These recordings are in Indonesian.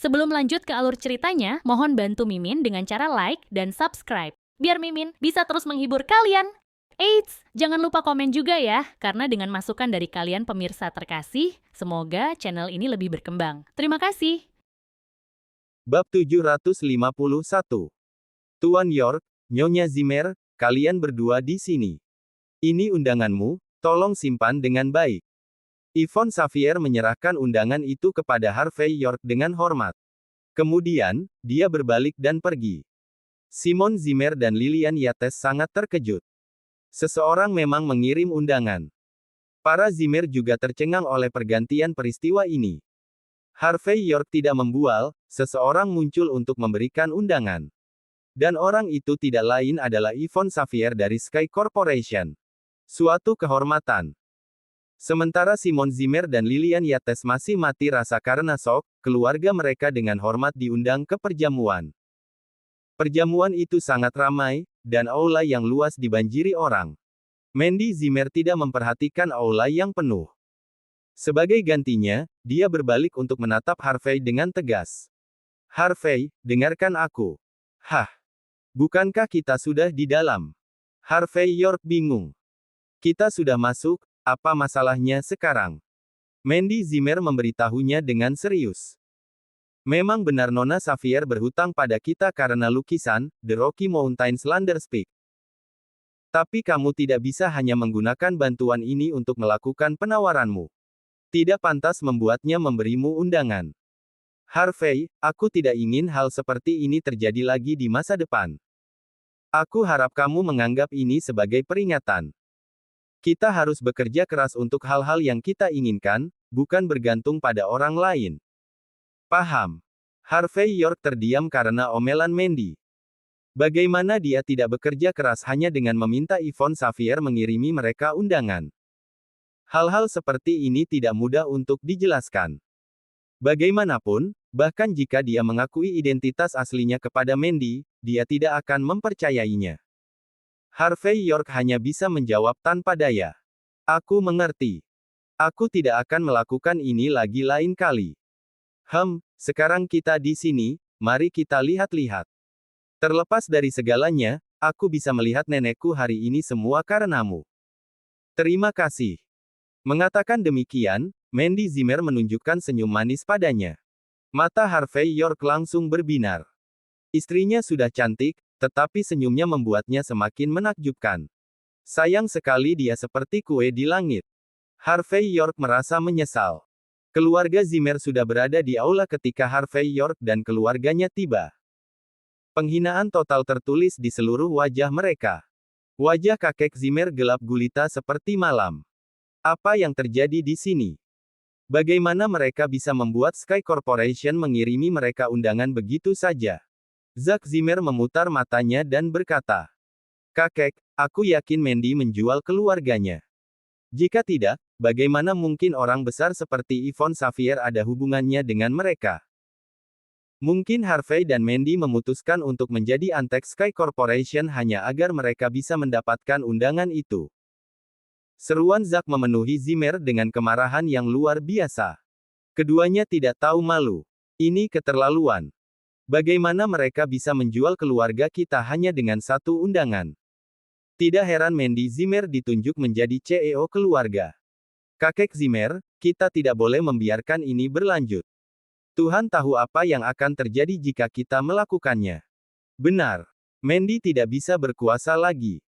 Sebelum lanjut ke alur ceritanya, mohon bantu Mimin dengan cara like dan subscribe, biar Mimin bisa terus menghibur kalian. Eits, jangan lupa komen juga ya, karena dengan masukan dari kalian pemirsa terkasih, semoga channel ini lebih berkembang. Terima kasih. Bab 751. Tuan York, Nyonya Zimmer, kalian berdua di sini. Ini undanganmu, tolong simpan dengan baik. Yvonne Xavier menyerahkan undangan itu kepada Harvey York dengan hormat. Kemudian, dia berbalik dan pergi. Simon Zimmer dan Lillian Yates sangat terkejut. Seseorang memang mengirim undangan. Para Zimmer juga tercengang oleh pergantian peristiwa ini. Harvey York tidak membual, seseorang muncul untuk memberikan undangan. Dan orang itu tidak lain adalah Yvonne Xavier dari Sky Corporation. Suatu kehormatan. Sementara Simon Zimmer dan Lillian Yates masih mati rasa karena shock, keluarga mereka dengan hormat diundang ke perjamuan. Perjamuan itu sangat ramai, dan aula yang luas dibanjiri orang. Mandy Zimmer tidak memperhatikan aula yang penuh. Sebagai gantinya, dia berbalik untuk menatap Harvey dengan tegas. Harvey, dengarkan aku. Hah? Bukankah kita sudah di dalam? Harvey York bingung. Kita sudah masuk, apa masalahnya sekarang? Mandy Zimmer memberitahunya dengan serius. Memang benar Nona Xavier berhutang pada kita karena lukisan, The Rocky Mountains Landscape. Tapi kamu tidak bisa hanya menggunakan bantuan ini untuk melakukan penawaranmu. Tidak pantas membuatnya memberimu undangan. Harvey, aku tidak ingin hal seperti ini terjadi lagi di masa depan. Aku harap kamu menganggap ini sebagai peringatan. Kita harus bekerja keras untuk hal-hal yang kita inginkan, bukan bergantung pada orang lain. Paham. Harvey York terdiam karena omelan Mandy. Bagaimana dia tidak bekerja keras hanya dengan meminta Yvonne Xavier mengirimi mereka undangan? Hal-hal seperti ini tidak mudah untuk dijelaskan. Bagaimanapun, bahkan jika dia mengakui identitas aslinya kepada Mandy, dia tidak akan mempercayainya. Harvey York hanya bisa menjawab tanpa daya. Aku mengerti. Aku tidak akan melakukan ini lagi lain kali. Sekarang kita di sini, mari kita lihat-lihat. Terlepas dari segalanya, aku bisa melihat nenekku hari ini semua karenamu. Terima kasih. Mengatakan demikian, Mandy Zimmer menunjukkan senyum manis padanya. Mata Harvey York langsung berbinar. Istrinya sudah cantik, tetapi senyumnya membuatnya semakin menakjubkan. Sayang sekali dia seperti kue di langit. Harvey York merasa menyesal. Keluarga Zimmer sudah berada di aula ketika Harvey York dan keluarganya tiba. Penghinaan total tertulis di seluruh wajah mereka. Wajah kakek Zimmer gelap gulita seperti malam. Apa yang terjadi di sini? Bagaimana mereka bisa membuat Sky Corporation mengirimi mereka undangan begitu saja? Zack Zimmer memutar matanya dan berkata, "Kakek, aku yakin Mandy menjual keluarganya. Jika tidak, bagaimana mungkin orang besar seperti Yvonne Xavier ada hubungannya dengan mereka? Mungkin Harvey dan Mandy memutuskan untuk menjadi antek Sky Corporation hanya agar mereka bisa mendapatkan undangan itu." Seruan Zack memenuhi Zimmer dengan kemarahan yang luar biasa. Keduanya tidak tahu malu. Ini keterlaluan. Bagaimana mereka bisa menjual keluarga kita hanya dengan satu undangan? Tidak heran Mandy Zimmer ditunjuk menjadi CEO keluarga. Kakek Zimmer, kita tidak boleh membiarkan ini berlanjut. Tuhan tahu apa yang akan terjadi jika kita melakukannya. Benar. Mandy tidak bisa berkuasa lagi.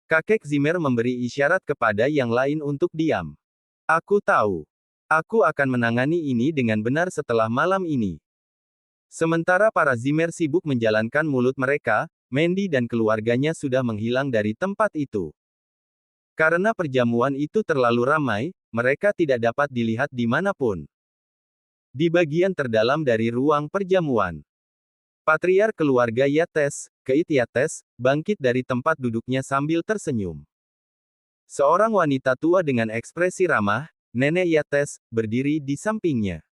Kakek Zimmer memberi isyarat kepada yang lain untuk diam. Aku tahu. Aku akan menangani ini dengan benar setelah malam ini. Sementara para Zimmer sibuk menjalankan mulut mereka, Mandy dan keluarganya sudah menghilang dari tempat itu. Karena perjamuan itu terlalu ramai, mereka tidak dapat dilihat dimanapun. Di bagian terdalam dari ruang perjamuan, Patriark keluarga Yates, Keith Yates, bangkit dari tempat duduknya sambil tersenyum. Seorang wanita tua dengan ekspresi ramah, Nenek Yates, berdiri di sampingnya.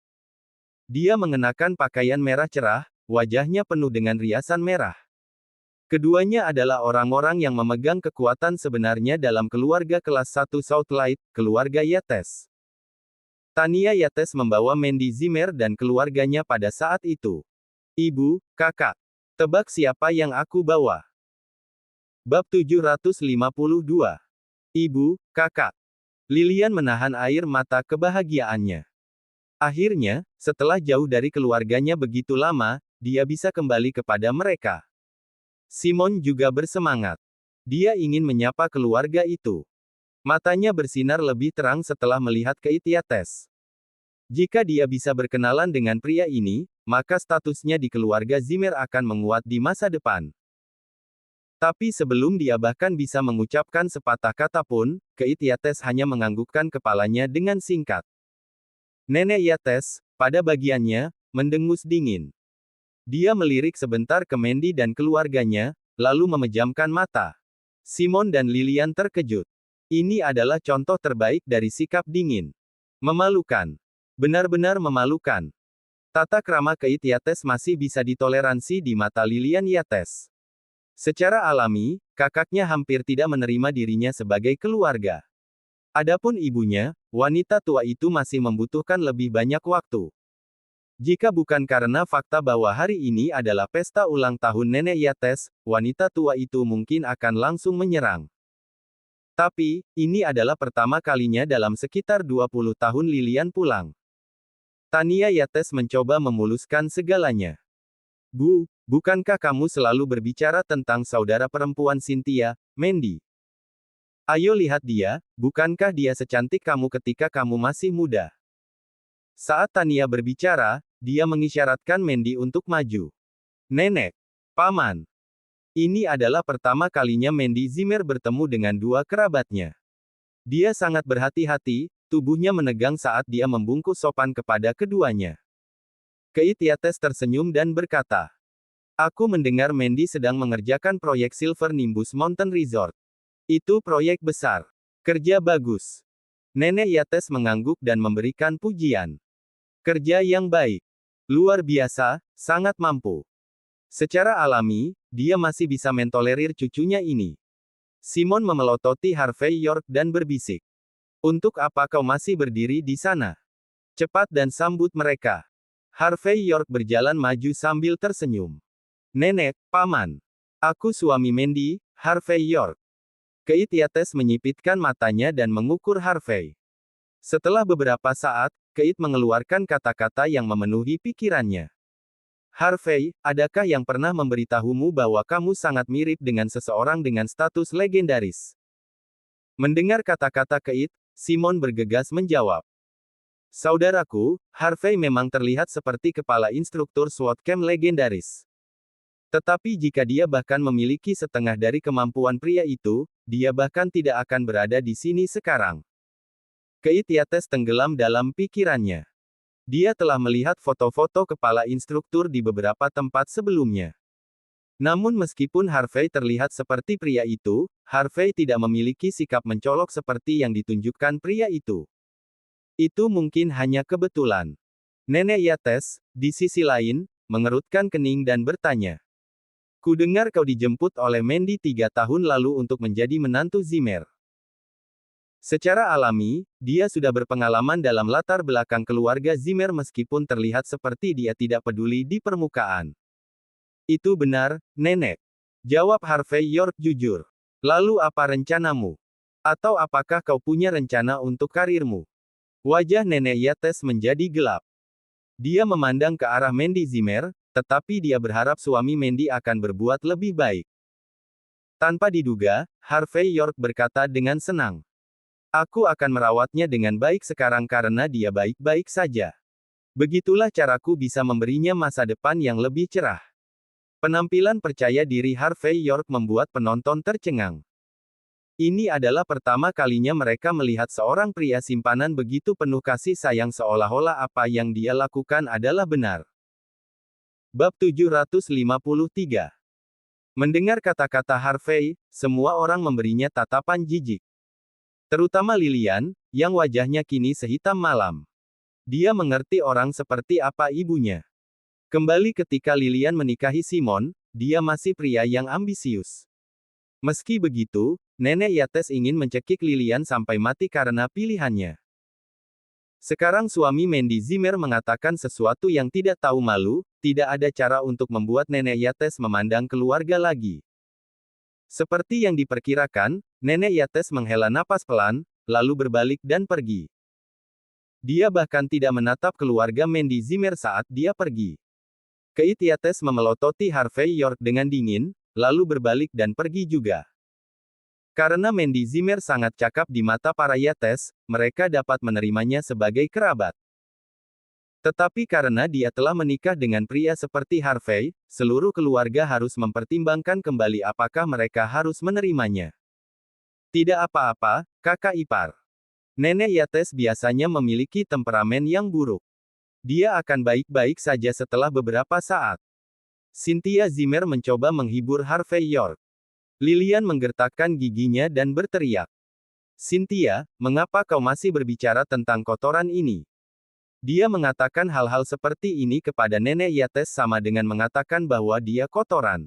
Dia mengenakan pakaian merah cerah, wajahnya penuh dengan riasan merah. Keduanya adalah orang-orang yang memegang kekuatan sebenarnya dalam keluarga kelas 1 Southlight, keluarga Yates. Tania Yates membawa Mandy Zimmer dan keluarganya pada saat itu. Ibu, kakak. Tebak siapa yang aku bawa? Bab 752. Ibu, kakak. Lilian menahan air mata kebahagiaannya. Akhirnya, setelah jauh dari keluarganya begitu lama, dia bisa kembali kepada mereka. Simon juga bersemangat. Dia ingin menyapa keluarga itu. Matanya bersinar lebih terang setelah melihat Keith Yates. Jika dia bisa berkenalan dengan pria ini, maka statusnya di keluarga Zimmer akan menguat di masa depan. Tapi sebelum dia bahkan bisa mengucapkan sepatah kata pun, Keith Yates hanya menganggukkan kepalanya dengan singkat. Nenek Yates, pada bagiannya, mendengus dingin. Dia melirik sebentar ke Mandy dan keluarganya, lalu memejamkan mata. Simon dan Lilian terkejut. Ini adalah contoh terbaik dari sikap dingin. Memalukan. Benar-benar memalukan. Tata krama Keith Yates masih bisa ditoleransi di mata Lilian Yates. Secara alami, kakaknya hampir tidak menerima dirinya sebagai keluarga. Adapun ibunya, wanita tua itu masih membutuhkan lebih banyak waktu. Jika bukan karena fakta bahwa hari ini adalah pesta ulang tahun Nenek Yates, wanita tua itu mungkin akan langsung menyerang. Tapi, ini adalah pertama kalinya dalam sekitar 20 tahun Lilian pulang. Tania Yates mencoba memuluskan segalanya. Bu, bukankah kamu selalu berbicara tentang saudara perempuan Cynthia, Mandy? Ayo lihat dia, bukankah dia secantik kamu ketika kamu masih muda? Saat Tania berbicara, dia mengisyaratkan Mandy untuk maju. Nenek, paman. Ini adalah pertama kalinya Mandy Zimmer bertemu dengan dua kerabatnya. Dia sangat berhati-hati, tubuhnya menegang saat dia membungkus sopan kepada keduanya. Keith Yates tersenyum dan berkata, "Aku mendengar Mandy sedang mengerjakan proyek Silver Nimbus Mountain Resort. Itu proyek besar. Kerja bagus." Nenek Yates mengangguk dan memberikan pujian. Kerja yang baik. Luar biasa, sangat mampu. Secara alami, dia masih bisa mentolerir cucunya ini. Simon memelototi Harvey York dan berbisik. "Untuk apa kau masih berdiri di sana? Cepat dan sambut mereka." Harvey York berjalan maju sambil tersenyum. "Nenek, paman. Aku suami Mandy, Harvey York." Keith Yates menyipitkan matanya dan mengukur Harvey. Setelah beberapa saat, Keith mengeluarkan kata-kata yang memenuhi pikirannya. "Harvey, adakah yang pernah memberitahumu bahwa kamu sangat mirip dengan seseorang dengan status legendaris?" Mendengar kata-kata Keith, Simon bergegas menjawab. "Saudaraku, Harvey memang terlihat seperti kepala instruktur SWAT camp legendaris. Tetapi jika dia bahkan memiliki setengah dari kemampuan pria itu, dia bahkan tidak akan berada di sini sekarang." Keith Yates tenggelam dalam pikirannya. Dia telah melihat foto-foto kepala instruktur di beberapa tempat sebelumnya. Namun meskipun Harvey terlihat seperti pria itu, Harvey tidak memiliki sikap mencolok seperti yang ditunjukkan pria itu. Itu mungkin hanya kebetulan. Nenek Yates, di sisi lain, mengerutkan kening dan bertanya. "Kudengar kau dijemput oleh Mandy 3 tahun lalu untuk menjadi menantu Zimmer." Secara alami, dia sudah berpengalaman dalam latar belakang keluarga Zimmer meskipun terlihat seperti dia tidak peduli di permukaan. "Itu benar, Nenek," jawab Harvey York jujur. "Lalu apa rencanamu? Atau apakah kau punya rencana untuk karirmu?" Wajah Nenek Yates menjadi gelap. Dia memandang ke arah Mandy Zimmer, tetapi dia berharap suami Mandy akan berbuat lebih baik. Tanpa diduga, Harvey York berkata dengan senang. "Aku akan merawatnya dengan baik sekarang karena dia baik-baik saja. Begitulah caraku bisa memberinya masa depan yang lebih cerah." Penampilan percaya diri Harvey York membuat penonton tercengang. Ini adalah pertama kalinya mereka melihat seorang pria simpanan begitu penuh kasih sayang seolah-olah apa yang dia lakukan adalah benar. Bab 753. Mendengar kata-kata Harvey, semua orang memberinya tatapan jijik. Terutama Lilian, yang wajahnya kini sehitam malam. Dia mengerti orang seperti apa ibunya. Kembali ketika Lilian menikahi Simon, dia masih pria yang ambisius. Meski begitu, Nenek Yates ingin mencekik Lilian sampai mati karena pilihannya. Sekarang suami Mandy Zimmer mengatakan sesuatu yang tidak tahu malu, tidak ada cara untuk membuat Nenek Yates memandang keluarga lagi. Seperti yang diperkirakan, Nenek Yates menghela napas pelan, lalu berbalik dan pergi. Dia bahkan tidak menatap keluarga Mandy Zimmer saat dia pergi. Keit Yates memelototi Harvey York dengan dingin, lalu berbalik dan pergi juga. Karena Mandy Zimmer sangat cakap di mata para Yates, mereka dapat menerimanya sebagai kerabat. Tetapi karena dia telah menikah dengan pria seperti Harvey, seluruh keluarga harus mempertimbangkan kembali apakah mereka harus menerimanya. Tidak apa-apa, kakak ipar. Nenek Yates biasanya memiliki temperamen yang buruk. Dia akan baik-baik saja setelah beberapa saat. Cynthia Zimmer mencoba menghibur Harvey York. Lilian menggertakkan giginya dan berteriak. Cynthia, mengapa kau masih berbicara tentang kotoran ini? Dia mengatakan hal-hal seperti ini kepada Nenek Yates sama dengan mengatakan bahwa dia kotoran.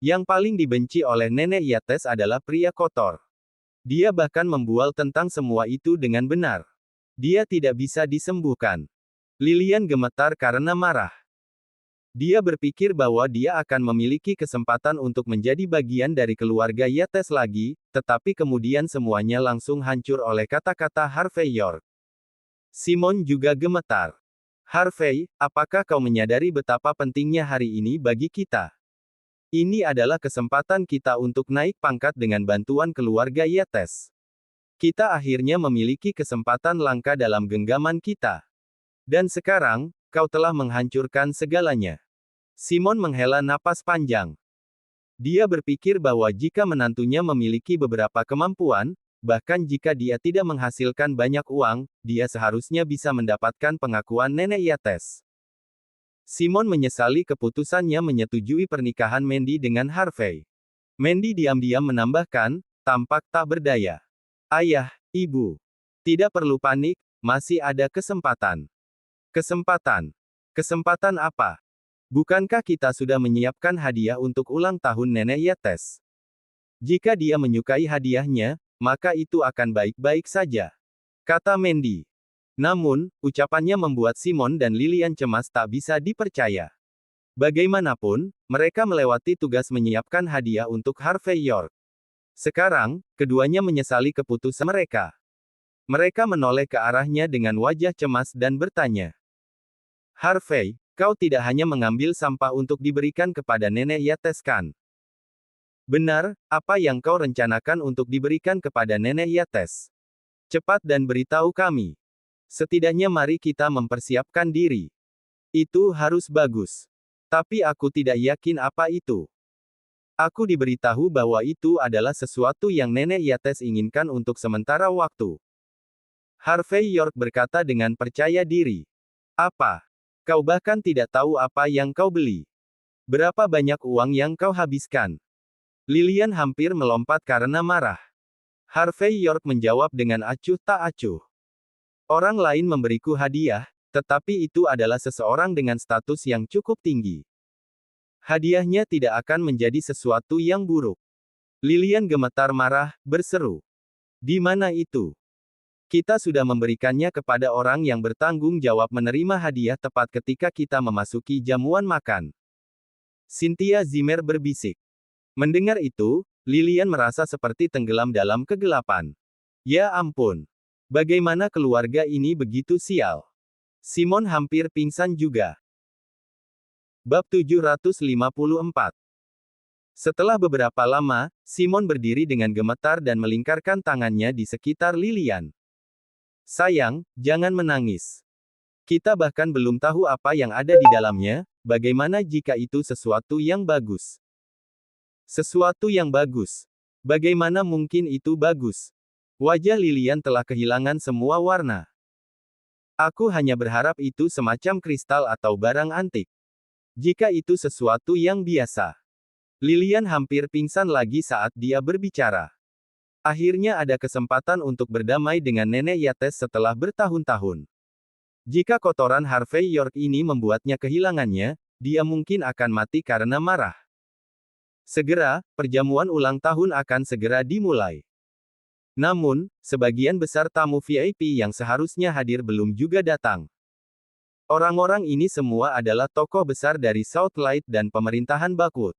Yang paling dibenci oleh Nenek Yates adalah pria kotor. Dia bahkan membual tentang semua itu dengan benar. Dia tidak bisa disembuhkan. Lilian gemetar karena marah. Dia berpikir bahwa dia akan memiliki kesempatan untuk menjadi bagian dari keluarga Yates lagi, tetapi kemudian semuanya langsung hancur oleh kata-kata Harvey York. Simon juga gemetar. Harvey, apakah kau menyadari betapa pentingnya hari ini bagi kita? Ini adalah kesempatan kita untuk naik pangkat dengan bantuan keluarga Yates. Kita akhirnya memiliki kesempatan langka dalam genggaman kita. Dan sekarang, kau telah menghancurkan segalanya. Simon menghela napas panjang. Dia berpikir bahwa jika menantunya memiliki beberapa kemampuan, bahkan jika dia tidak menghasilkan banyak uang, dia seharusnya bisa mendapatkan pengakuan Nenek Yates. Simon menyesali keputusannya menyetujui pernikahan Mandy dengan Harvey. Mandy diam-diam menambahkan, tampak tak berdaya. Ayah, ibu. Tidak perlu panik, masih ada kesempatan. Kesempatan. Kesempatan apa? Bukankah kita sudah menyiapkan hadiah untuk ulang tahun Nenek Yates? Jika dia menyukai hadiahnya, maka itu akan baik-baik saja, kata Mandy. Namun, ucapannya membuat Simon dan Lilian cemas tak bisa dipercaya. Bagaimanapun, mereka melewati tugas menyiapkan hadiah untuk Harvey York. Sekarang, keduanya menyesali keputusan mereka. Mereka menoleh ke arahnya dengan wajah cemas dan bertanya. Harvey, kau tidak hanya mengambil sampah untuk diberikan kepada Nenek Yates kan? Benar, apa yang kau rencanakan untuk diberikan kepada Nenek Yates? Cepat dan beritahu kami. Setidaknya mari kita mempersiapkan diri. Itu harus bagus. Tapi aku tidak yakin apa itu. Aku diberitahu bahwa itu adalah sesuatu yang Nenek Yates inginkan untuk sementara waktu. Harvey York berkata dengan percaya diri. Apa? Kau bahkan tidak tahu apa yang kau beli. Berapa banyak uang yang kau habiskan? Lilian hampir melompat karena marah. Harvey York menjawab dengan acuh tak acuh. Orang lain memberiku hadiah, tetapi itu adalah seseorang dengan status yang cukup tinggi. Hadiahnya tidak akan menjadi sesuatu yang buruk. Lilian gemetar marah, berseru. Di mana itu? Kita sudah memberikannya kepada orang yang bertanggung jawab menerima hadiah tepat ketika kita memasuki jamuan makan. Cynthia Zimmer berbisik. Mendengar itu, Lilian merasa seperti tenggelam dalam kegelapan. Ya ampun. Bagaimana keluarga ini begitu sial? Simon hampir pingsan juga. Bab 754. Setelah beberapa lama, Simon berdiri dengan gemetar dan melingkarkan tangannya di sekitar Lilian. Sayang, jangan menangis. Kita bahkan belum tahu apa yang ada di dalamnya, bagaimana jika itu sesuatu yang bagus? Sesuatu yang bagus. Bagaimana mungkin itu bagus? Wajah Lilian telah kehilangan semua warna. Aku hanya berharap itu semacam kristal atau barang antik. Jika itu sesuatu yang biasa. Lilian hampir pingsan lagi saat dia berbicara. Akhirnya ada kesempatan untuk berdamai dengan Nenek Yates setelah bertahun-tahun. Jika kotoran Harvey York ini membuatnya kehilangannya, dia mungkin akan mati karena marah. Segera, perjamuan ulang tahun akan segera dimulai. Namun, sebagian besar tamu VIP yang seharusnya hadir belum juga datang. Orang-orang ini semua adalah tokoh besar dari Southlight dan pemerintahan Bakut.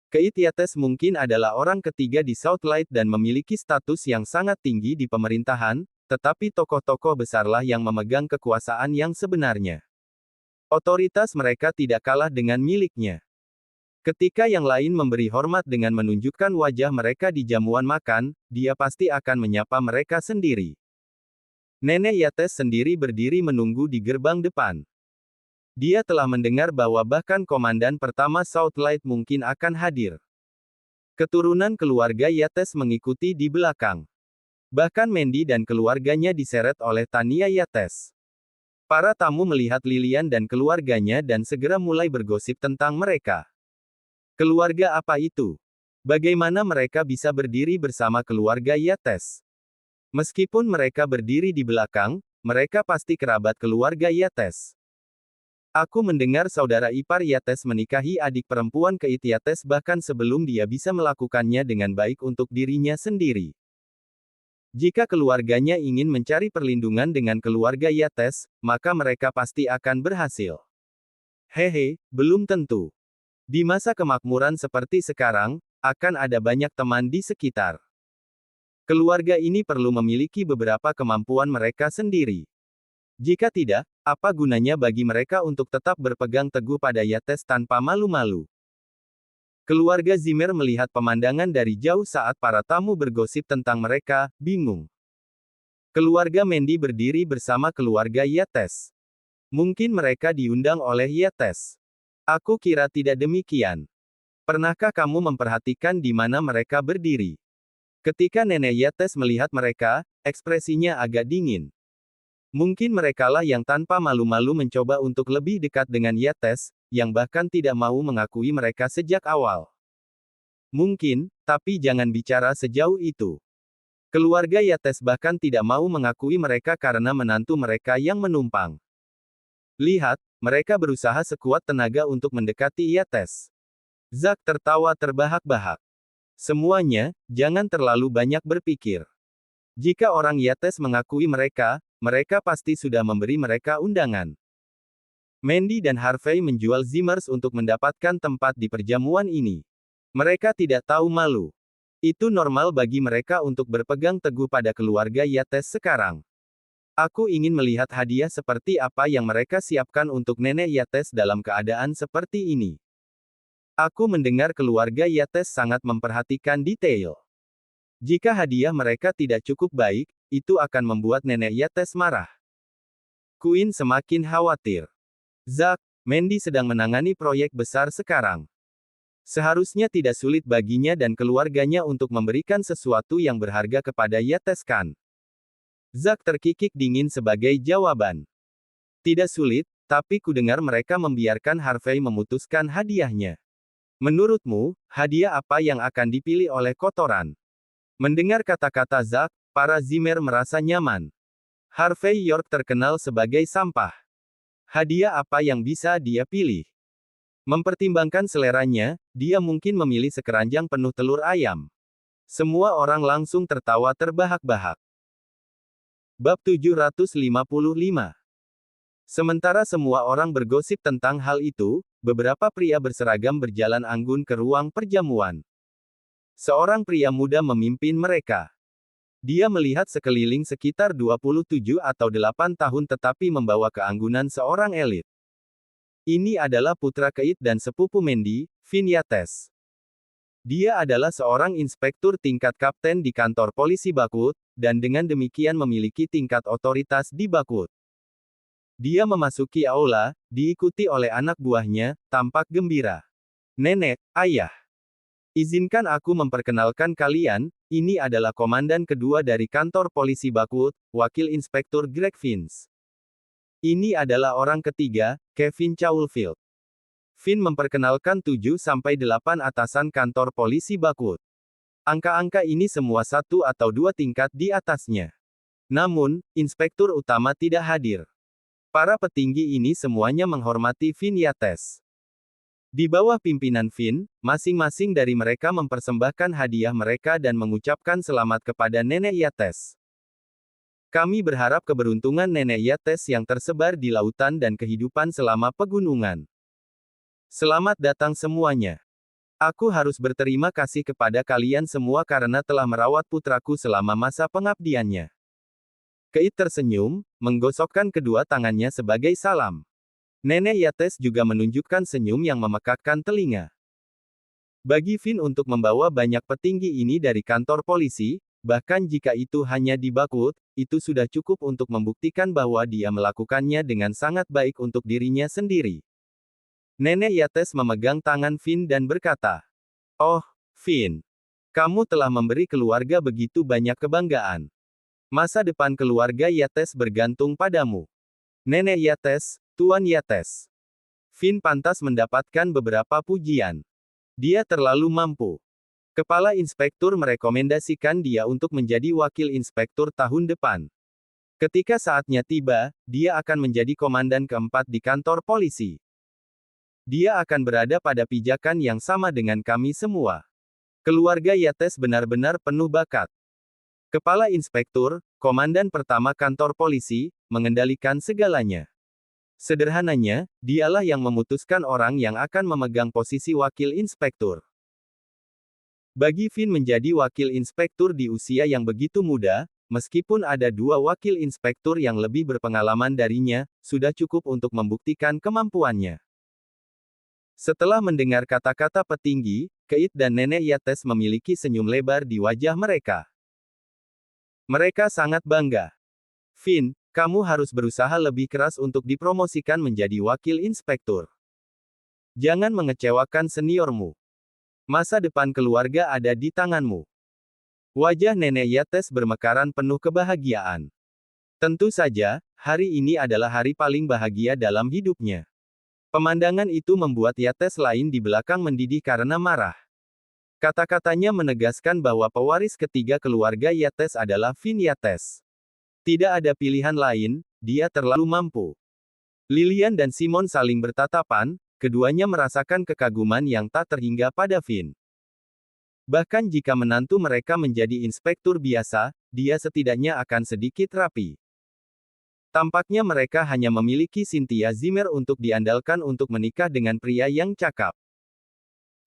Keit Yates mungkin adalah orang ketiga di Southlight dan memiliki status yang sangat tinggi di pemerintahan, tetapi tokoh-tokoh besarlah yang memegang kekuasaan yang sebenarnya. Otoritas mereka tidak kalah dengan miliknya. Ketika yang lain memberi hormat dengan menunjukkan wajah mereka di jamuan makan, dia pasti akan menyapa mereka sendiri. Nenek Yates sendiri berdiri menunggu di gerbang depan. Dia telah mendengar bahwa bahkan komandan pertama Southlight mungkin akan hadir. Keturunan keluarga Yates mengikuti di belakang. Bahkan Mandy dan keluarganya diseret oleh Tania Yates. Para tamu melihat Lilian dan keluarganya dan segera mulai bergosip tentang mereka. Keluarga apa itu? Bagaimana mereka bisa berdiri bersama keluarga Yates? Meskipun mereka berdiri di belakang, mereka pasti kerabat keluarga Yates. Aku mendengar saudara ipar Yates menikahi adik perempuan Keit Yates bahkan sebelum dia bisa melakukannya dengan baik untuk dirinya sendiri. Jika keluarganya ingin mencari perlindungan dengan keluarga Yates, maka mereka pasti akan berhasil. Hehe, belum tentu. Di masa kemakmuran seperti sekarang, akan ada banyak teman di sekitar. Keluarga ini perlu memiliki beberapa kemampuan mereka sendiri. Jika tidak, apa gunanya bagi mereka untuk tetap berpegang teguh pada Yates tanpa malu-malu? Keluarga Zimmer melihat pemandangan dari jauh saat para tamu bergosip tentang mereka, bingung. Keluarga Mandy berdiri bersama keluarga Yates. Mungkin mereka diundang oleh Yates. Aku kira tidak demikian. Pernahkah kamu memperhatikan di mana mereka berdiri? Ketika Nenek Yates melihat mereka, ekspresinya agak dingin. Mungkin merekalah yang tanpa malu-malu mencoba untuk lebih dekat dengan Yates, yang bahkan tidak mau mengakui mereka sejak awal. Mungkin, tapi jangan bicara sejauh itu. Keluarga Yates bahkan tidak mau mengakui mereka karena menantu mereka yang menumpang. Lihat, mereka berusaha sekuat tenaga untuk mendekati Yates. Zack tertawa terbahak-bahak. Semuanya, jangan terlalu banyak berpikir. Jika orang Yates mengakui mereka, mereka pasti sudah memberi mereka undangan. Mandy dan Harvey menjual Zimmers untuk mendapatkan tempat di perjamuan ini. Mereka tidak tahu malu. Itu normal bagi mereka untuk berpegang teguh pada keluarga Yates sekarang. Aku ingin melihat hadiah seperti apa yang mereka siapkan untuk Nenek Yates dalam keadaan seperti ini. Aku mendengar keluarga Yates sangat memperhatikan detail. Jika hadiah mereka tidak cukup baik, itu akan membuat Nenek Yates marah. Queen semakin khawatir. Zack, Mandy sedang menangani proyek besar sekarang. Seharusnya tidak sulit baginya dan keluarganya untuk memberikan sesuatu yang berharga kepada Yates kan? Zack terkikik dingin sebagai jawaban. Tidak sulit, tapi kudengar mereka membiarkan Harvey memutuskan hadiahnya. Menurutmu, hadiah apa yang akan dipilih oleh kotoran? Mendengar kata-kata Zack, para Zimmer merasa nyaman. Harvey York terkenal sebagai sampah. Hadiah apa yang bisa dia pilih? Mempertimbangkan seleranya, dia mungkin memilih sekeranjang penuh telur ayam. Semua orang langsung tertawa terbahak-bahak. Bab 755. Sementara semua orang bergosip tentang hal itu, beberapa pria berseragam berjalan anggun ke ruang perjamuan. Seorang pria muda memimpin mereka. Dia melihat sekeliling sekitar 27 atau 8 tahun tetapi membawa keanggunan seorang elit. Ini adalah putra Keit dan sepupu Mandy, Finn Yates. Dia adalah seorang inspektur tingkat kapten di kantor polisi Bakut, dan dengan demikian memiliki tingkat otoritas di Bakut. Dia memasuki aula, diikuti oleh anak buahnya, tampak gembira. Nenek, ayah. Izinkan aku memperkenalkan kalian, ini adalah komandan kedua dari kantor polisi Bakut, Wakil Inspektur Greg Vince. Ini adalah orang ketiga, Kevin Caulfield. Finn memperkenalkan 7-8 atasan kantor polisi Bakut. Angka-angka ini semua satu atau dua tingkat di atasnya. Namun, inspektur utama tidak hadir. Para petinggi ini semuanya menghormati Finn Yates. Di bawah pimpinan Finn, masing-masing dari mereka mempersembahkan hadiah mereka dan mengucapkan selamat kepada Nenek Yates. Kami berharap keberuntungan Nenek Yates yang tersebar di lautan dan kehidupan selama pegunungan. Selamat datang semuanya. Aku harus berterima kasih kepada kalian semua karena telah merawat putraku selama masa pengabdiannya. Keit tersenyum, menggosokkan kedua tangannya sebagai salam. Nenek Yates juga menunjukkan senyum yang memekakkan telinga. Bagi Finn untuk membawa banyak petinggi ini dari kantor polisi, bahkan jika itu hanya di Bakut, itu sudah cukup untuk membuktikan bahwa dia melakukannya dengan sangat baik untuk dirinya sendiri. Nenek Yates memegang tangan Finn dan berkata, "Oh, Finn. Kamu telah memberi keluarga begitu banyak kebanggaan. Masa depan keluarga Yates bergantung padamu." Nenek Yates, Tuan Yates. Finn pantas mendapatkan beberapa pujian. Dia terlalu mampu. Kepala inspektur merekomendasikan dia untuk menjadi wakil inspektur tahun depan. Ketika saatnya tiba, dia akan menjadi komandan keempat di kantor polisi. Dia akan berada pada pijakan yang sama dengan kami semua. Keluarga Yates benar-benar penuh bakat. Kepala inspektur, komandan pertama kantor polisi, mengendalikan segalanya. Sederhananya, dialah yang memutuskan orang yang akan memegang posisi wakil inspektur. Bagi Finn menjadi wakil inspektur di usia yang begitu muda, meskipun ada dua wakil inspektur yang lebih berpengalaman darinya, sudah cukup untuk membuktikan kemampuannya. Setelah mendengar kata-kata petinggi, Keit dan Nenek Yates memiliki senyum lebar di wajah mereka. Mereka sangat bangga. Finn, kamu harus berusaha lebih keras untuk dipromosikan menjadi wakil inspektur. Jangan mengecewakan seniormu. Masa depan keluarga ada di tanganmu. Wajah Nenek Yates bermekaran penuh kebahagiaan. Tentu saja, hari ini adalah hari paling bahagia dalam hidupnya. Pemandangan itu membuat Yates lain di belakang mendidih karena marah. Kata-katanya menegaskan bahwa pewaris ketiga keluarga Yates adalah Finn Yates. Tidak ada pilihan lain, dia terlalu mampu. Lilian dan Simon saling bertatapan, keduanya merasakan kekaguman yang tak terhingga pada Finn. Bahkan jika menantu mereka menjadi inspektur biasa, dia setidaknya akan sedikit rapi. Tampaknya mereka hanya memiliki Cynthia Zimmer untuk diandalkan untuk menikah dengan pria yang cakap.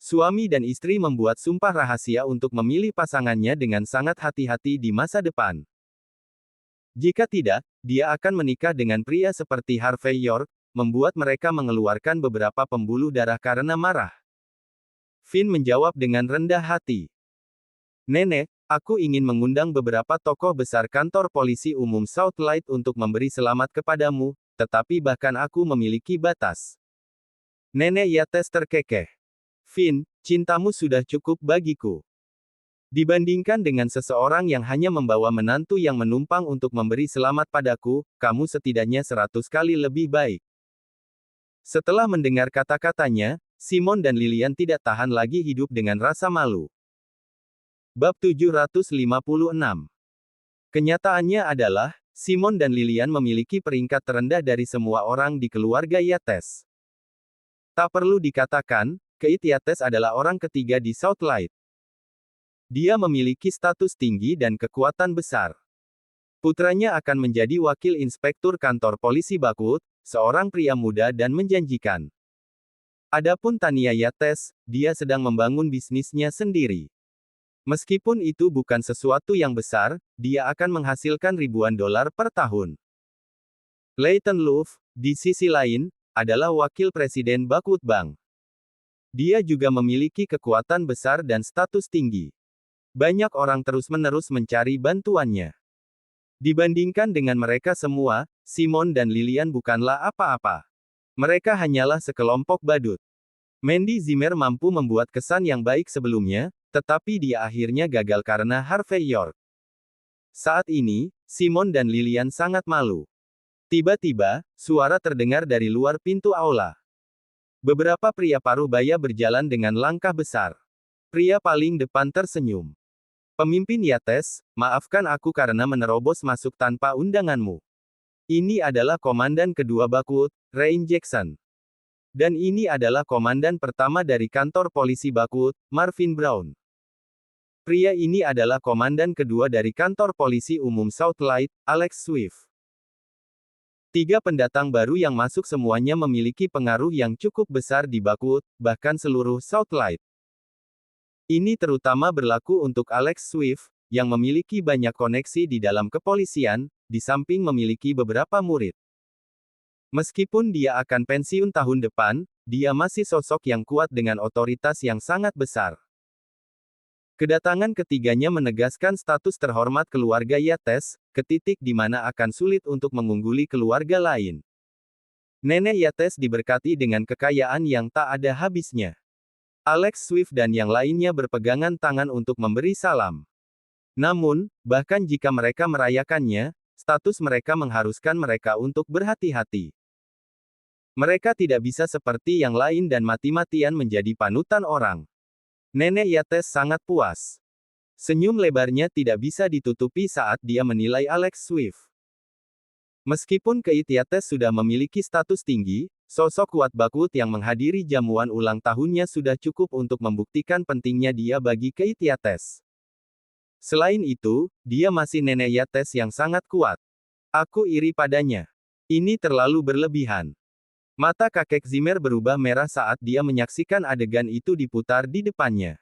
Suami dan istri membuat sumpah rahasia untuk memilih pasangannya dengan sangat hati-hati di masa depan. Jika tidak, dia akan menikah dengan pria seperti Harvey York, membuat mereka mengeluarkan beberapa pembuluh darah karena marah. Finn menjawab dengan rendah hati. Nenek, aku ingin mengundang beberapa tokoh besar kantor polisi umum Southlight untuk memberi selamat kepadamu, tetapi bahkan aku memiliki batas. Nenek Yates terkekeh. Finn, cintamu sudah cukup bagiku. Dibandingkan dengan seseorang yang hanya membawa menantu yang menumpang untuk memberi selamat padaku, kamu setidaknya 100 kali lebih baik. Setelah mendengar kata-katanya, Simon dan Lilian tidak tahan lagi hidup dengan rasa malu. Bab 756. Kenyataannya adalah, Simon dan Lilian memiliki peringkat terendah dari semua orang di keluarga Yates. Tak perlu dikatakan, Keit Yates adalah orang ketiga di Southlight. Dia memiliki status tinggi dan kekuatan besar. Putranya akan menjadi wakil inspektur kantor polisi Bakut, seorang pria muda dan menjanjikan. Adapun Tania Yates, dia sedang membangun bisnisnya sendiri. Meskipun itu bukan sesuatu yang besar, dia akan menghasilkan ribuan dolar per tahun. Leighton Luff, di sisi lain, adalah wakil presiden Bakut Bank. Dia juga memiliki kekuatan besar dan status tinggi. Banyak orang terus-menerus mencari bantuannya. Dibandingkan dengan mereka semua, Simon dan Lilian bukanlah apa-apa. Mereka hanyalah sekelompok badut. Mandy Zimmer mampu membuat kesan yang baik sebelumnya, tetapi dia akhirnya gagal karena Harvey York. Saat ini, Simon dan Lilian sangat malu. Tiba-tiba, suara terdengar dari luar pintu aula. Beberapa pria paruh baya berjalan dengan langkah besar. Pria paling depan tersenyum. Pemimpin Yates, maafkan aku karena menerobos masuk tanpa undanganmu. Ini adalah komandan kedua Bakut, Rain Jackson. Dan ini adalah komandan pertama dari kantor polisi Bakwood, Marvin Brown. Pria ini adalah komandan kedua dari kantor polisi umum Southlight, Alex Swift. 3 pendatang baru yang masuk semuanya memiliki pengaruh yang cukup besar di Bakwood, bahkan seluruh Southlight. Ini terutama berlaku untuk Alex Swift, yang memiliki banyak koneksi di dalam kepolisian, di samping memiliki beberapa murid. Meskipun dia akan pensiun tahun depan, dia masih sosok yang kuat dengan otoritas yang sangat besar. Kedatangan ketiganya menegaskan status terhormat keluarga Yates, ke titik di mana akan sulit untuk mengungguli keluarga lain. Nenek Yates diberkati dengan kekayaan yang tak ada habisnya. Alex Swift dan yang lainnya berpegangan tangan untuk memberi salam. Namun, bahkan jika mereka merayakannya, status mereka mengharuskan mereka untuk berhati-hati. Mereka tidak bisa seperti yang lain dan mati-matian menjadi panutan orang. Nenek Yates sangat puas. Senyum lebarnya tidak bisa ditutupi saat dia menilai Alex Swift. Meskipun Keith Yates sudah memiliki status tinggi, sosok kuat Bakwood yang menghadiri jamuan ulang tahunnya sudah cukup untuk membuktikan pentingnya dia bagi Keith Yates. Selain itu, dia masih nenek Yates yang sangat kuat. Aku iri padanya. Ini terlalu berlebihan. Mata kakek Zimmer berubah merah saat dia menyaksikan adegan itu diputar di depannya.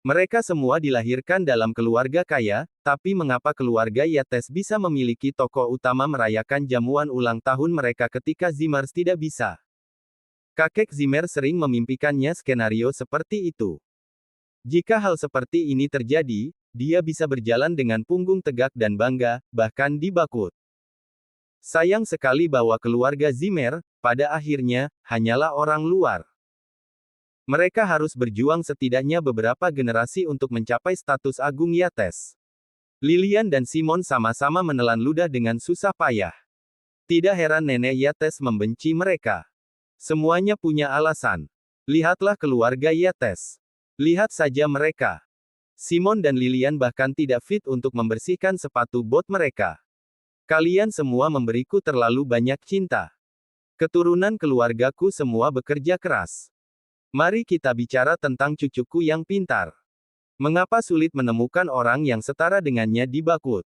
Mereka semua dilahirkan dalam keluarga kaya, tapi mengapa keluarga Yates bisa memiliki tokoh utama merayakan jamuan ulang tahun mereka ketika Zimmer tidak bisa? Kakek Zimmer sering memimpikannya skenario seperti itu. Jika hal seperti ini terjadi, dia bisa berjalan dengan punggung tegak dan bangga, bahkan di Bakwood. Sayang sekali bahwa keluarga Zimmer, pada akhirnya, hanyalah orang luar. Mereka harus berjuang setidaknya beberapa generasi untuk mencapai status Agung Yates. Lillian dan Simon sama-sama menelan ludah dengan susah payah. Tidak heran nenek Yates membenci mereka. Semuanya punya alasan. Lihatlah keluarga Yates. Lihat saja mereka. Simon dan Lillian bahkan tidak fit untuk membersihkan sepatu bot mereka. Kalian semua memberiku terlalu banyak cinta. Keturunan keluargaku semua bekerja keras. Mari kita bicara tentang cucuku yang pintar. Mengapa sulit menemukan orang yang setara dengannya di Bakwood?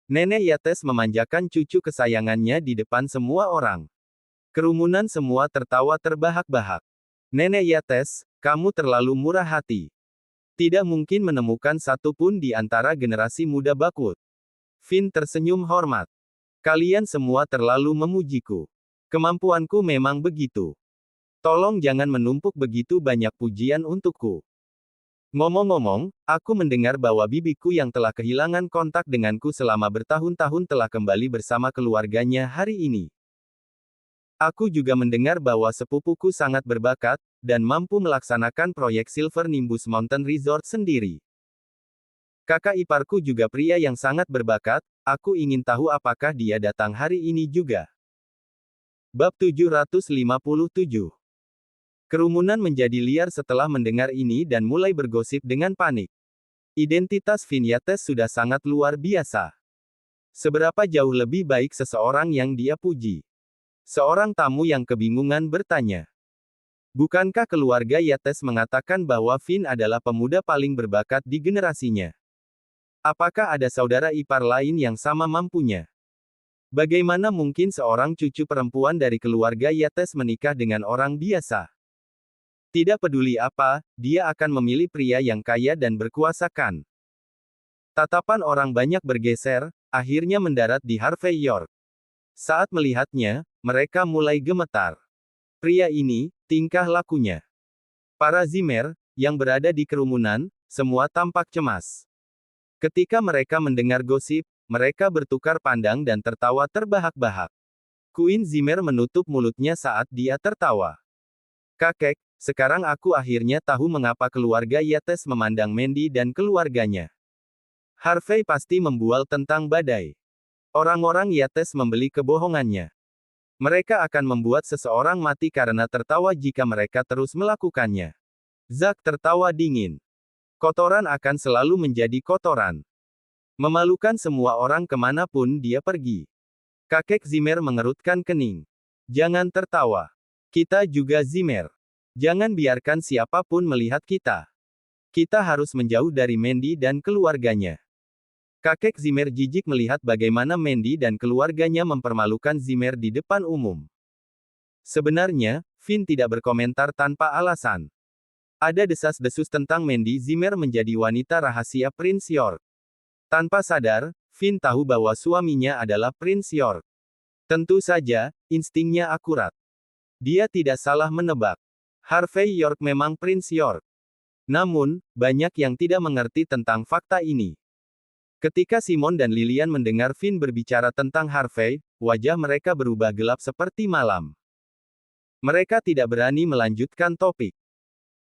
Nenek Yates memanjakan cucu kesayangannya di depan semua orang. Kerumunan semua tertawa terbahak-bahak. Nenek Yates, kamu terlalu murah hati. Tidak mungkin menemukan satu pun di antara generasi muda Bakwood. Finn tersenyum hormat. Kalian semua terlalu memujiku. Kemampuanku memang begitu. Tolong jangan menumpuk begitu banyak pujian untukku. Ngomong-ngomong, aku mendengar bahwa bibiku yang telah kehilangan kontak denganku selama bertahun-tahun telah kembali bersama keluarganya hari ini. Aku juga mendengar bahwa sepupuku sangat berbakat, dan mampu melaksanakan proyek Silver Nimbus Mountain Resort sendiri. Kakak iparku juga pria yang sangat berbakat, aku ingin tahu apakah dia datang hari ini juga. Bab 757. Kerumunan menjadi liar setelah mendengar ini dan mulai bergosip dengan panik. Identitas Finn Yates sudah sangat luar biasa. Seberapa jauh lebih baik seseorang yang dia puji? Seorang tamu yang kebingungan bertanya. Bukankah keluarga Yates mengatakan bahwa Finn adalah pemuda paling berbakat di generasinya? Apakah ada saudara ipar lain yang sama mampunya? Bagaimana mungkin seorang cucu perempuan dari keluarga Yates menikah dengan orang biasa? Tidak peduli apa, dia akan memilih pria yang kaya dan berkuasa kan? Tatapan orang banyak bergeser, akhirnya mendarat di Harvey York. Saat melihatnya, mereka mulai gemetar. Pria ini, tingkah lakunya. Para Zimmer, yang berada di kerumunan, semua tampak cemas. Ketika mereka mendengar gosip, mereka bertukar pandang dan tertawa terbahak-bahak. Queen Zimmer menutup mulutnya saat dia tertawa. Kakek, sekarang aku akhirnya tahu mengapa keluarga Yates memandang Mandy dan keluarganya. Harvey pasti membual tentang badai. Orang-orang Yates membeli kebohongannya. Mereka akan membuat seseorang mati karena tertawa jika mereka terus melakukannya. Zack tertawa dingin. Kotoran akan selalu menjadi kotoran. Memalukan semua orang kemanapun dia pergi. Kakek Zimmer mengerutkan kening. Jangan tertawa. Kita juga Zimmer. Jangan biarkan siapapun melihat kita. Kita harus menjauh dari Mandy dan keluarganya. Kakek Zimmer jijik melihat bagaimana Mandy dan keluarganya mempermalukan Zimmer di depan umum. Sebenarnya, Finn tidak berkomentar tanpa alasan. Ada desas-desus tentang Mandy Zimmer menjadi wanita rahasia Prince York. Tanpa sadar, Finn tahu bahwa suaminya adalah Prince York. Tentu saja, instingnya akurat. Dia tidak salah menebak. Harvey York memang Prince York. Namun, banyak yang tidak mengerti tentang fakta ini. Ketika Simon dan Lilian mendengar Finn berbicara tentang Harvey, wajah mereka berubah gelap seperti malam. Mereka tidak berani melanjutkan topik.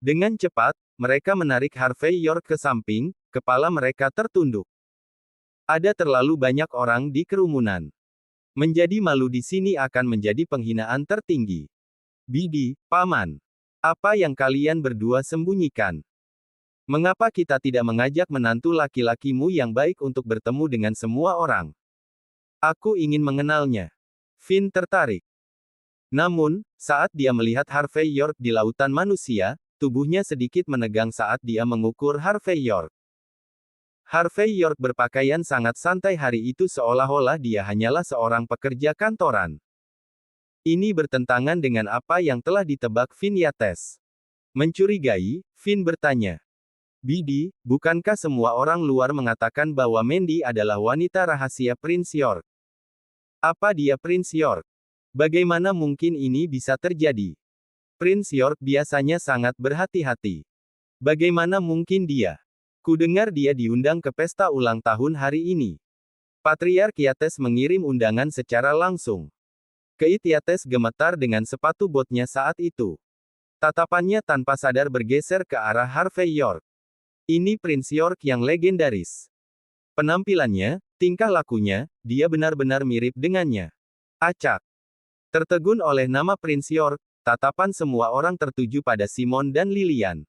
Dengan cepat, mereka menarik Harvey York ke samping, kepala mereka tertunduk. Ada terlalu banyak orang di kerumunan. Menjadi malu di sini akan menjadi penghinaan tertinggi. Bidi, Paman. Apa yang kalian berdua sembunyikan? Mengapa kita tidak mengajak menantu laki-lakimu yang baik untuk bertemu dengan semua orang? Aku ingin mengenalnya. Finn tertarik. Namun, saat dia melihat Harvey York di lautan manusia, tubuhnya sedikit menegang saat dia mengukur Harvey York. Harvey York berpakaian sangat santai hari itu seolah-olah dia hanyalah seorang pekerja kantoran. Ini bertentangan dengan apa yang telah ditebak Finn Yates. Mencurigai, Finn bertanya. Bidi, bukankah semua orang luar mengatakan bahwa Mandy adalah wanita rahasia Prince York? Apa dia Prince York? Bagaimana mungkin ini bisa terjadi? Prince York biasanya sangat berhati-hati. Bagaimana mungkin dia? Kudengar dia diundang ke pesta ulang tahun hari ini. Patriark Yates mengirim undangan secara langsung. Keit Yates gemetar dengan sepatu botnya saat itu. Tatapannya tanpa sadar bergeser ke arah Harvey York. Ini Prince York yang legendaris. Penampilannya, tingkah lakunya, dia benar-benar mirip dengannya. Acak. Tertegun oleh nama Prince York, tatapan semua orang tertuju pada Simon dan Lilian.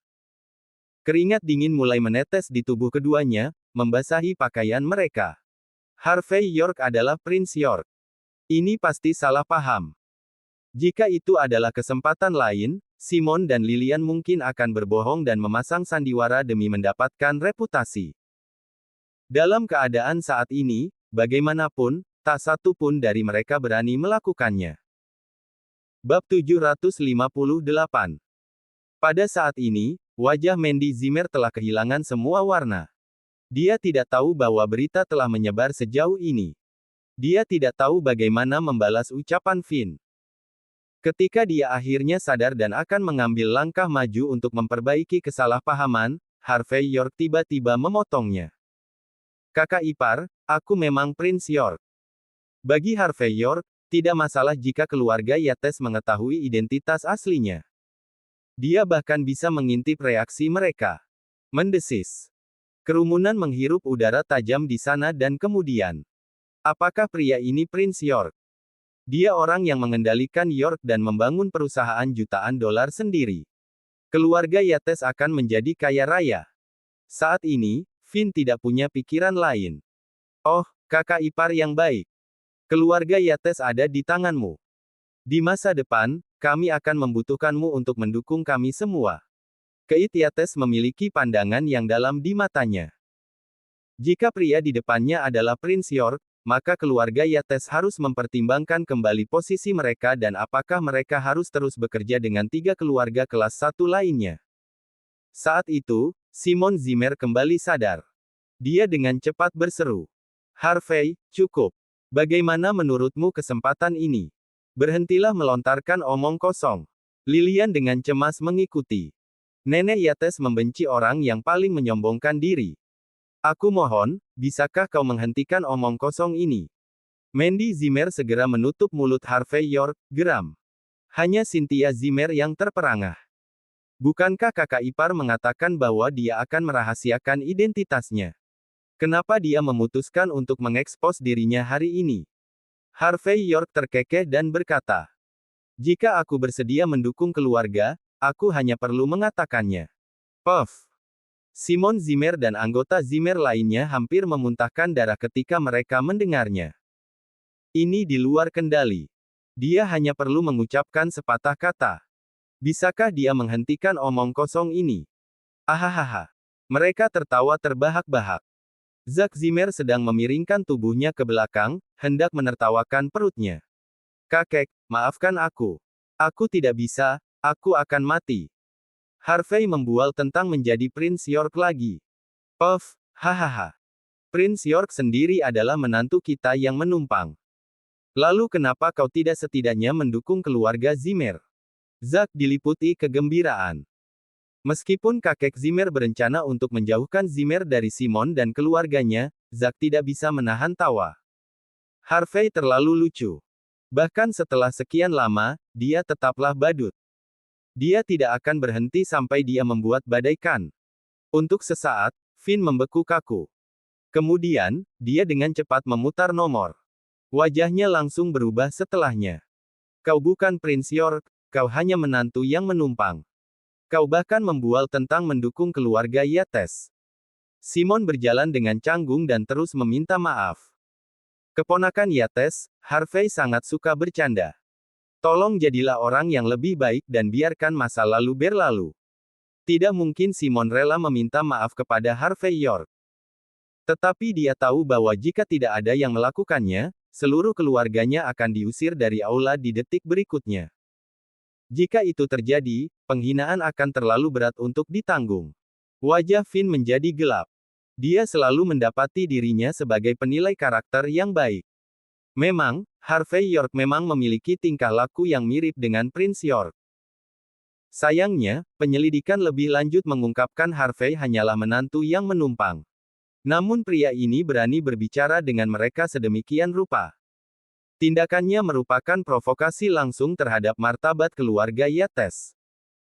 Keringat dingin mulai menetes di tubuh keduanya, membasahi pakaian mereka. Harvey York adalah Prince York. Ini pasti salah paham. Jika itu adalah kesempatan lain, Simon dan Lilian mungkin akan berbohong dan memasang sandiwara demi mendapatkan reputasi. Dalam keadaan saat ini, bagaimanapun, tak satu pun dari mereka berani melakukannya. Bab 758. Pada saat ini, wajah Mandy Zimmer telah kehilangan semua warna. Dia tidak tahu bahwa berita telah menyebar sejauh ini. Dia tidak tahu bagaimana membalas ucapan Finn. Ketika dia akhirnya sadar dan akan mengambil langkah maju untuk memperbaiki kesalahpahaman, Harvey York tiba-tiba memotongnya. Kakak ipar, aku memang Prince York. Bagi Harvey York, tidak masalah jika keluarga Yates mengetahui identitas aslinya. Dia bahkan bisa mengintip reaksi mereka. Mendesis. Kerumunan menghirup udara tajam di sana dan kemudian. Apakah pria ini Prince York? Dia orang yang mengendalikan York dan membangun perusahaan jutaan dolar sendiri. Keluarga Yates akan menjadi kaya raya. Saat ini, Finn tidak punya pikiran lain. Oh, kakak ipar yang baik. Keluarga Yates ada di tanganmu. Di masa depan, kami akan membutuhkanmu untuk mendukung kami semua. Keit Yates memiliki pandangan yang dalam di matanya. Jika pria di depannya adalah Prince York, maka keluarga Yates harus mempertimbangkan kembali posisi mereka dan apakah mereka harus terus bekerja dengan tiga keluarga kelas satu lainnya. Saat itu, Simon Zimmer kembali sadar. Dia dengan cepat berseru. Harvey, cukup. Bagaimana menurutmu kesempatan ini? Berhentilah melontarkan omong kosong. Lilian dengan cemas mengikuti. Nenek Yates membenci orang yang paling menyombongkan diri. Aku mohon, bisakah kau menghentikan omong kosong ini? Mandy Zimmer segera menutup mulut Harvey York, geram. Hanya Cynthia Zimmer yang terperangah. Bukankah kakak ipar mengatakan bahwa dia akan merahasiakan identitasnya? Kenapa dia memutuskan untuk mengekspos dirinya hari ini? Harvey York terkekeh dan berkata, jika aku bersedia mendukung keluarga, aku hanya perlu mengatakannya. Puff. Simon Zimmer dan anggota Zimmer lainnya hampir memuntahkan darah ketika mereka mendengarnya. Ini di luar kendali. Dia hanya perlu mengucapkan sepatah kata. Bisakah dia menghentikan omong kosong ini? Ahahaha. Mereka tertawa terbahak-bahak. Zack Zimmer sedang memiringkan tubuhnya ke belakang, hendak menertawakan perutnya. Kakek, maafkan aku. Aku tidak bisa, aku akan mati. Harvey membual tentang menjadi Prince York lagi. Puff, hahaha. Prince York sendiri adalah menantu kita yang menumpang. Lalu kenapa kau tidak setidaknya mendukung keluarga Zimmer? Zack diliputi kegembiraan. Meskipun kakek Zimmer berencana untuk menjauhkan Zimmer dari Simon dan keluarganya, Zack tidak bisa menahan tawa. Harvey terlalu lucu. Bahkan setelah sekian lama, dia tetaplah badut. Dia tidak akan berhenti sampai dia membuat badaikan. Untuk sesaat, Finn membeku kaku. Kemudian, dia dengan cepat memutar nomor. Wajahnya langsung berubah setelahnya. Kau bukan Prince York, kau hanya menantu yang menumpang. Kau bahkan membual tentang mendukung keluarga Yates. Simon berjalan dengan canggung dan terus meminta maaf. Keponakan Yates, Harvey sangat suka bercanda. Tolong jadilah orang yang lebih baik dan biarkan masa lalu berlalu. Tidak mungkin Simon rela meminta maaf kepada Harvey York. Tetapi dia tahu bahwa jika tidak ada yang melakukannya, seluruh keluarganya akan diusir dari aula di detik berikutnya. Jika itu terjadi, penghinaan akan terlalu berat untuk ditanggung. Wajah Finn menjadi gelap. Dia selalu mendapati dirinya sebagai penilai karakter yang baik. Memang, Harvey York memang memiliki tingkah laku yang mirip dengan Prince York. Sayangnya, penyelidikan lebih lanjut mengungkapkan Harvey hanyalah menantu yang menumpang. Namun pria ini berani berbicara dengan mereka sedemikian rupa. Tindakannya merupakan provokasi langsung terhadap martabat keluarga Yates.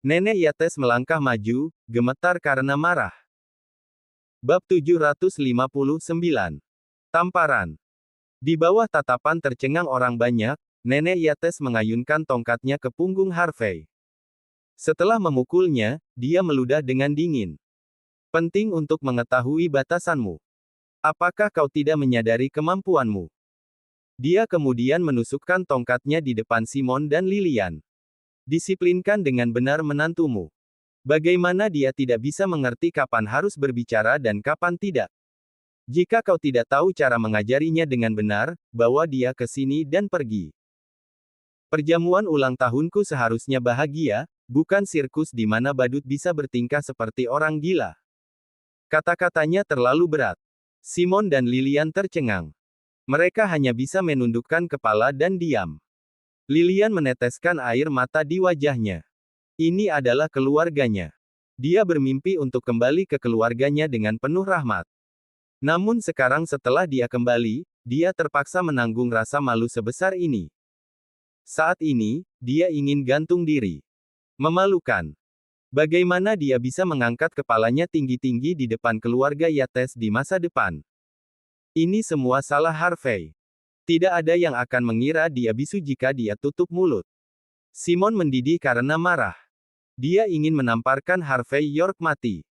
Nenek Yates melangkah maju, gemetar karena marah. Bab 759. Tamparan. Di bawah tatapan tercengang orang banyak, Nenek Yates mengayunkan tongkatnya ke punggung Harvey. Setelah memukulnya, dia meludah dengan dingin. Penting untuk mengetahui batasanmu. Apakah kau tidak menyadari kemampuanmu? Dia kemudian menusukkan tongkatnya di depan Simon dan Lilian. Disiplinkan dengan benar menantumu. Bagaimana dia tidak bisa mengerti kapan harus berbicara dan kapan tidak? Jika kau tidak tahu cara mengajarinya dengan benar, bawa dia ke sini dan pergi. Perjamuan ulang tahunku seharusnya bahagia, bukan sirkus di mana badut bisa bertingkah seperti orang gila. Kata-katanya terlalu berat. Simon dan Lilian tercengang. Mereka hanya bisa menundukkan kepala dan diam. Lilian meneteskan air mata di wajahnya. Ini adalah keluarganya. Dia bermimpi untuk kembali ke keluarganya dengan penuh rahmat. Namun sekarang setelah dia kembali, dia terpaksa menanggung rasa malu sebesar ini. Saat ini, dia ingin gantung diri. Memalukan. Bagaimana dia bisa mengangkat kepalanya tinggi-tinggi di depan keluarga Yates di masa depan? Ini semua salah Harvey. Tidak ada yang akan mengira dia bisu jika dia tutup mulut. Simon mendidih karena marah. Dia ingin menamparkan Harvey York mati.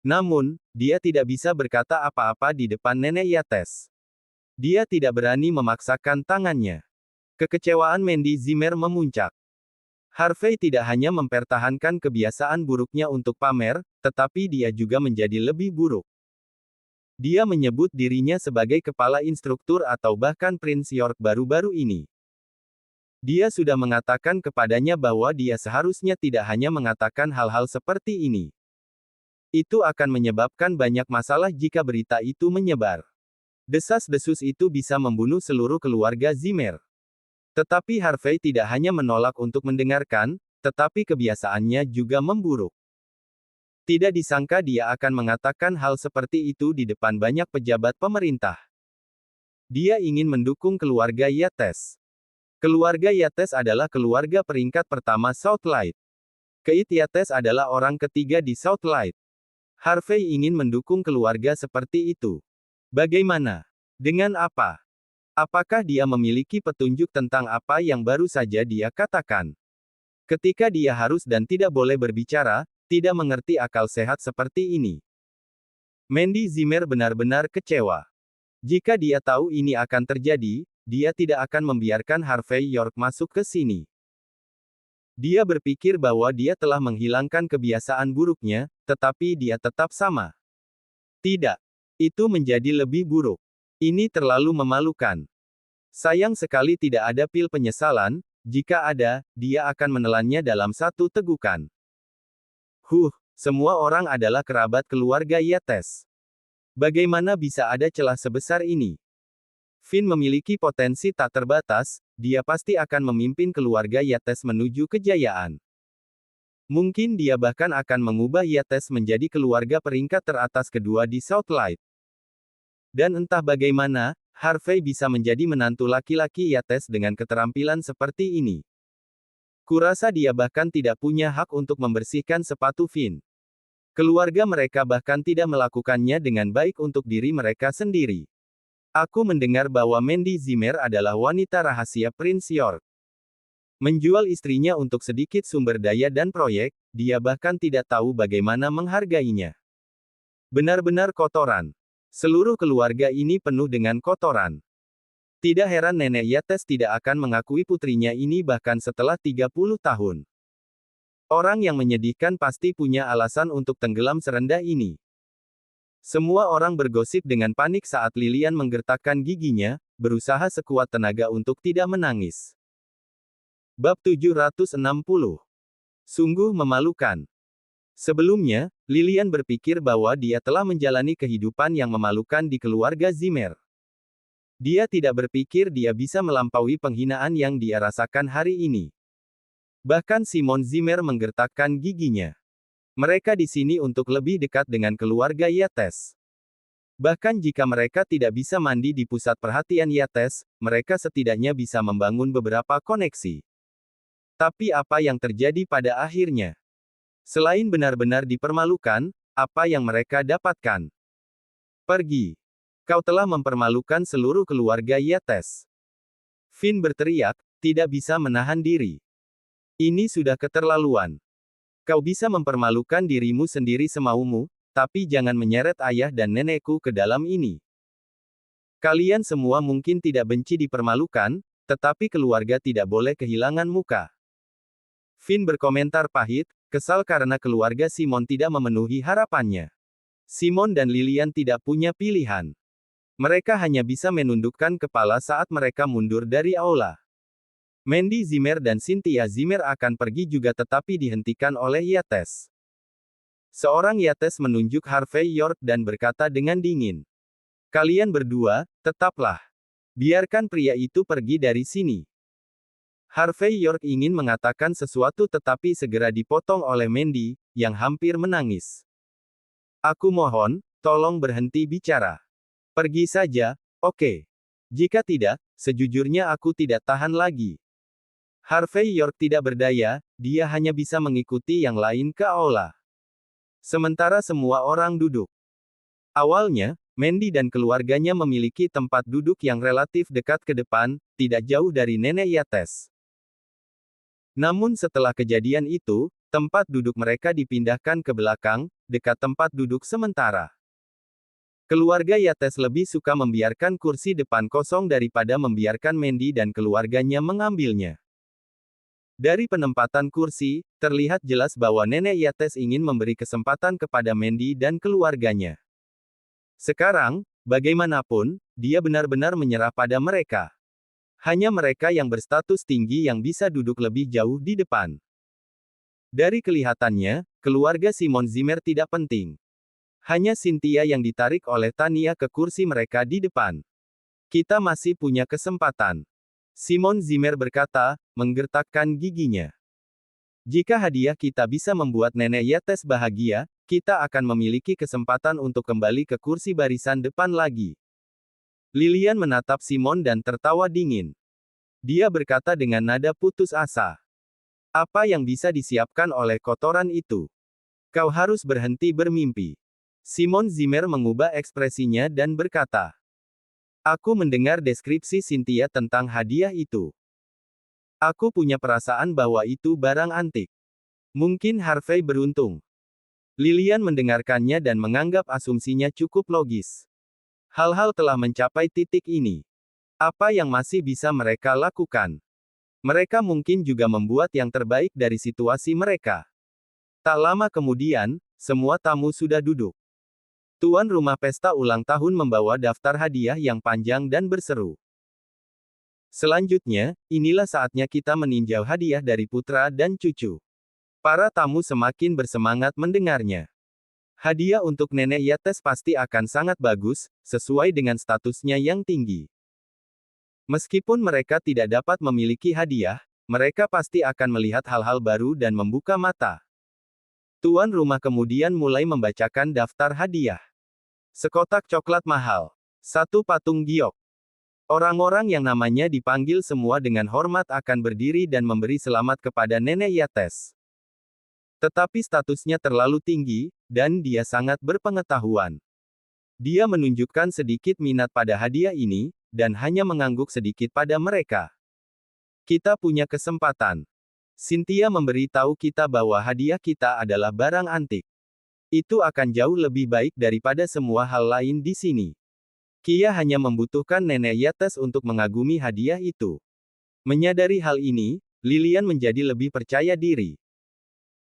Namun, dia tidak bisa berkata apa-apa di depan Nenek Yates. Dia tidak berani memaksakan tangannya. Kekecewaan Mandy Zimmer memuncak. Harvey tidak hanya mempertahankan kebiasaan buruknya untuk pamer, tetapi dia juga menjadi lebih buruk. Dia menyebut dirinya sebagai kepala instruktur atau bahkan Prince York baru-baru ini. Dia sudah mengatakan kepadanya bahwa dia seharusnya tidak hanya mengatakan hal-hal seperti ini. Itu akan menyebabkan banyak masalah jika berita itu menyebar. Desas-desus itu bisa membunuh seluruh keluarga Zimmer. Tetapi Harvey tidak hanya menolak untuk mendengarkan, tetapi kebiasaannya juga memburuk. Tidak disangka dia akan mengatakan hal seperti itu di depan banyak pejabat pemerintah. Dia ingin mendukung keluarga Yates. Keluarga Yates adalah keluarga peringkat pertama Southlight. Keith Yates adalah orang ketiga di Southlight. Harvey ingin mendukung keluarga seperti itu. Bagaimana? Dengan apa? Apakah dia memiliki petunjuk tentang apa yang baru saja dia katakan? Ketika dia harus dan tidak boleh berbicara, tidak mengerti akal sehat seperti ini. Mandy Zimmer benar-benar kecewa. Jika dia tahu ini akan terjadi, dia tidak akan membiarkan Harvey York masuk ke sini. Dia berpikir bahwa dia telah menghilangkan kebiasaan buruknya, tetapi dia tetap sama. Tidak. Itu menjadi lebih buruk. Ini terlalu memalukan. Sayang sekali tidak ada pil penyesalan, jika ada, dia akan menelannya dalam satu tegukan. Semua orang adalah kerabat keluarga Yates. Bagaimana bisa ada celah sebesar ini? Finn memiliki potensi tak terbatas, dia pasti akan memimpin keluarga Yates menuju kejayaan. Mungkin dia bahkan akan mengubah Yates menjadi keluarga peringkat teratas kedua di Southlight. Dan entah bagaimana, Harvey bisa menjadi menantu laki-laki Yates dengan keterampilan seperti ini. Kurasa dia bahkan tidak punya hak untuk membersihkan sepatu Finn. Keluarga mereka bahkan tidak melakukannya dengan baik untuk diri mereka sendiri. Aku mendengar bahwa Mandy Zimmer adalah wanita rahasia Prince York. Menjual istrinya untuk sedikit sumber daya dan proyek, dia bahkan tidak tahu bagaimana menghargainya. Benar-benar kotoran. Seluruh keluarga ini penuh dengan kotoran. Tidak heran Nenek Yates tidak akan mengakui putrinya ini bahkan setelah 30 tahun. Orang yang menyedihkan pasti punya alasan untuk tenggelam serendah ini. Semua orang bergosip dengan panik saat Lilian menggertakkan giginya, berusaha sekuat tenaga untuk tidak menangis. Bab 760. Sungguh memalukan. Sebelumnya, Lilian berpikir bahwa dia telah menjalani kehidupan yang memalukan di keluarga Zimmer. Dia tidak berpikir dia bisa melampaui penghinaan yang dia rasakan hari ini. Bahkan Simon Zimmer menggertakkan giginya. Mereka di sini untuk lebih dekat dengan keluarga Yates. Bahkan jika mereka tidak bisa mandi di pusat perhatian Yates, mereka setidaknya bisa membangun beberapa koneksi. Tapi apa yang terjadi pada akhirnya? Selain benar-benar dipermalukan, apa yang mereka dapatkan? Pergi. Kau telah mempermalukan seluruh keluarga Yates. Finn berteriak, tidak bisa menahan diri. Ini sudah keterlaluan. Kau bisa mempermalukan dirimu sendiri semaumu, tapi jangan menyeret ayah dan nenekku ke dalam ini. Kalian semua mungkin tidak benci dipermalukan, tetapi keluarga tidak boleh kehilangan muka. Finn berkomentar pahit, kesal karena keluarga Simon tidak memenuhi harapannya. Simon dan Lilian tidak punya pilihan. Mereka hanya bisa menundukkan kepala saat mereka mundur dari aula. Mandy Zimmer dan Cynthia Zimmer akan pergi juga tetapi dihentikan oleh Yates. Seorang Yates menunjuk Harvey York dan berkata dengan dingin. Kalian berdua, tetaplah. Biarkan pria itu pergi dari sini. Harvey York ingin mengatakan sesuatu tetapi segera dipotong oleh Mandy, yang hampir menangis. Aku mohon, tolong berhenti bicara. Pergi saja, oke. Jika tidak, sejujurnya aku tidak tahan lagi. Harvey York tidak berdaya, dia hanya bisa mengikuti yang lain ke aula. Sementara semua orang duduk. Awalnya, Mandy dan keluarganya memiliki tempat duduk yang relatif dekat ke depan, tidak jauh dari Nenek Yates. Namun setelah kejadian itu, tempat duduk mereka dipindahkan ke belakang, dekat tempat duduk sementara. Keluarga Yates lebih suka membiarkan kursi depan kosong daripada membiarkan Mandy dan keluarganya mengambilnya. Dari penempatan kursi, terlihat jelas bahwa Nenek Yates ingin memberi kesempatan kepada Mandy dan keluarganya. Sekarang, bagaimanapun, dia benar-benar menyerah pada mereka. Hanya mereka yang berstatus tinggi yang bisa duduk lebih jauh di depan. Dari kelihatannya, keluarga Simon Zimmer tidak penting. Hanya Cynthia yang ditarik oleh Tania ke kursi mereka di depan. Kita masih punya kesempatan. Simon Zimmer berkata, menggertakkan giginya. Jika hadiah kita bisa membuat Nenek Yates bahagia, kita akan memiliki kesempatan untuk kembali ke kursi barisan depan lagi. Lilian menatap Simon dan tertawa dingin. Dia berkata dengan nada putus asa. Apa yang bisa disiapkan oleh kotoran itu? Kau harus berhenti bermimpi. Simon Zimmer mengubah ekspresinya dan berkata. Aku mendengar deskripsi Cynthia tentang hadiah itu. Aku punya perasaan bahwa itu barang antik. Mungkin Harvey beruntung. Lilian mendengarkannya dan menganggap asumsinya cukup logis. Hal-hal telah mencapai titik ini. Apa yang masih bisa mereka lakukan? Mereka mungkin juga membuat yang terbaik dari situasi mereka. Tak lama kemudian, semua tamu sudah duduk. Tuan rumah pesta ulang tahun membawa daftar hadiah yang panjang dan berseru. Selanjutnya, inilah saatnya kita meninjau hadiah dari putra dan cucu. Para tamu semakin bersemangat mendengarnya. Hadiah untuk Nenek Yates pasti akan sangat bagus, sesuai dengan statusnya yang tinggi. Meskipun mereka tidak dapat memiliki hadiah, mereka pasti akan melihat hal-hal baru dan membuka mata. Tuan rumah kemudian mulai membacakan daftar hadiah. Sekotak coklat mahal. Satu patung giok. Orang-orang yang namanya dipanggil semua dengan hormat akan berdiri dan memberi selamat kepada Nenek Yates. Tetapi statusnya terlalu tinggi, dan dia sangat berpengetahuan. Dia menunjukkan sedikit minat pada hadiah ini, dan hanya mengangguk sedikit pada mereka. Kita punya kesempatan. Cynthia memberitahu kita bahwa hadiah kita adalah barang antik. Itu akan jauh lebih baik daripada semua hal lain di sini. Kia hanya membutuhkan Nenek Yates untuk mengagumi hadiah itu. Menyadari hal ini, Lilian menjadi lebih percaya diri.